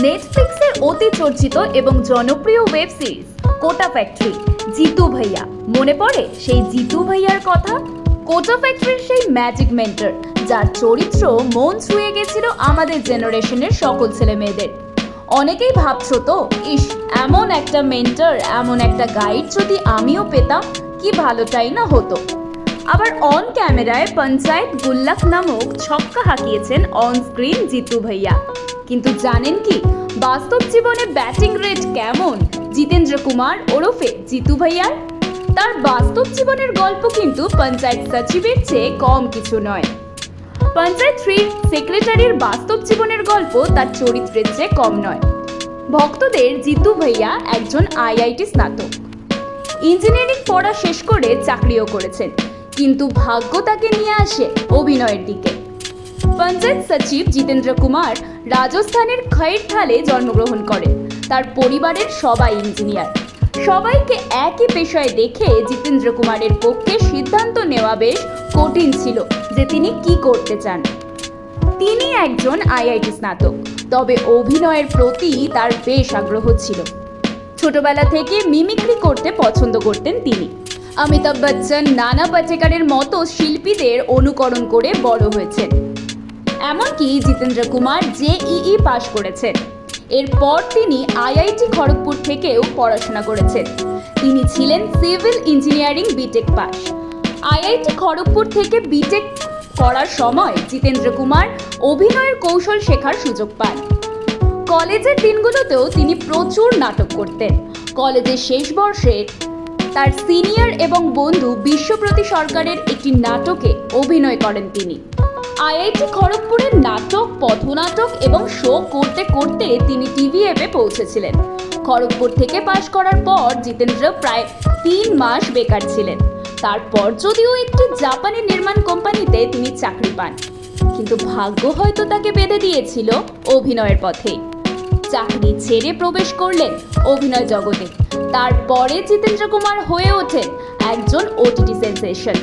নেটফ্লিক্সের অতি চর্চিত এবং জনপ্রিয় ওয়েব সিরিজ কোটা ফ্যাক্টরি। জিতু ভাইয়া মনে পড়ে সেই জিতু ভাইয়ার কথা। কোটা ফ্যাক্টরির সেই ম্যাজিক মেন্টর যার চরিত্র মন ছুঁয়ে গেছিল আমাদের জেনারেশনের সকল ছেলে মেয়েদের। অনেকেই ভাবছো তো, ইস, এমন একটা মেন্টর, এমন একটা গাইড যদি আমিও পেতাম কি ভালোটাই না হতো। আবার অন ক্যামেরায় পঞ্চায়েত গুল্লাক নামক ছক্কা হাঁকিয়েছেন অন স্ক্রিন জিতু ভাইয়া। কিন্তু জানেন কি বাস্তব জীবনে ব্যাটিং রেট কেমন জিতেন্দ্র কুমার ওরফে জিতু ভাইয়ার? তার বাস্তব জীবনের গল্প কিন্তু পঞ্চায়েত সচিবের চেয়ে কম কিছু নয়। পঞ্চায়েত 3 সেক্রেটারির বাস্তব জীবনের গল্প তার চরিত্রের চেয়ে কম নয়। ভক্তদের জিতু ভাইয়া একজন আইআইটি স্নাতক, ইঞ্জিনিয়ারিং পড়া শেষ করে চাকরিও করেছেন, কিন্তু ভাগ্য তাকে নিয়ে আসে অভিনয়ের দিকে। পঞ্চায়েত সচিব জিতেন্দ্র কুমার রাজস্থানের খৈরথালে জন্মগ্রহণ করেন। তার পরিবারের সবাই ইঞ্জিনিয়ার। সবাইকে একই পেশায় দেখে জিতেন্দ্র কুমারের পক্ষে সিদ্ধান্ত নেওয়া বেশ কঠিন ছিল যে তিনি কি করতে চান। তিনি একজন আইআইটি স্নাতক, তবে অভিনয়ের প্রতি তার বেশ আগ্রহ ছিল। ছোটবেলা থেকে মিমিক্রি করতে পছন্দ করতেন তিনি। অমিতাভ বচ্চন, নানা পাটেকরের মতো শিল্পীদের অনুকরণ করে বড় হয়েছেন। এমনকি জিতেন্দ্র কুমার জেইই পাশ করেছেন। এরপর তিনি আইআইটি খড়গপুর থেকেও পড়াশোনা করেছেন। তিনি ছিলেন civil engineering BTech pass. IIT Kharagpur থেকে বিটেক করার সময় জিতেন্দ্র কুমার অভিনয়ের কৌশল শেখার সুযোগ পান। কলেজের দিনগুলোতেও তিনি প্রচুর নাটক করতেন। কলেজের শেষ বর্ষে তার সিনিয়র এবং বন্ধু বিশ্বপ্রতি সরকারের একটি নাটকে অভিনয় করেন তিনি। আইআইটি খড়গপুরের নাটক, পথনাটক এবং শো করতে করতে তিনি টিভিএফে পৌঁছেছিলেন। খড়গপুর থেকে পাশ করার পর জিতেন্দ্র প্রায় 3 মাস বেকার ছিলেন। তারপর যদিও একটি জাপানি নির্মাণ কোম্পানিতে তিনি চাকরি পান, কিন্তু ভাগ্য হয়তো তাকে বেঁধে দিয়েছিল অভিনয়ের পথে। চাকরি ছেড়ে প্রবেশ করলেন অভিনয় জগতে। তারপরে জিতেন্দ্র কুমার হয়ে ওঠেন একজন ওটিটি সেন্সেশন।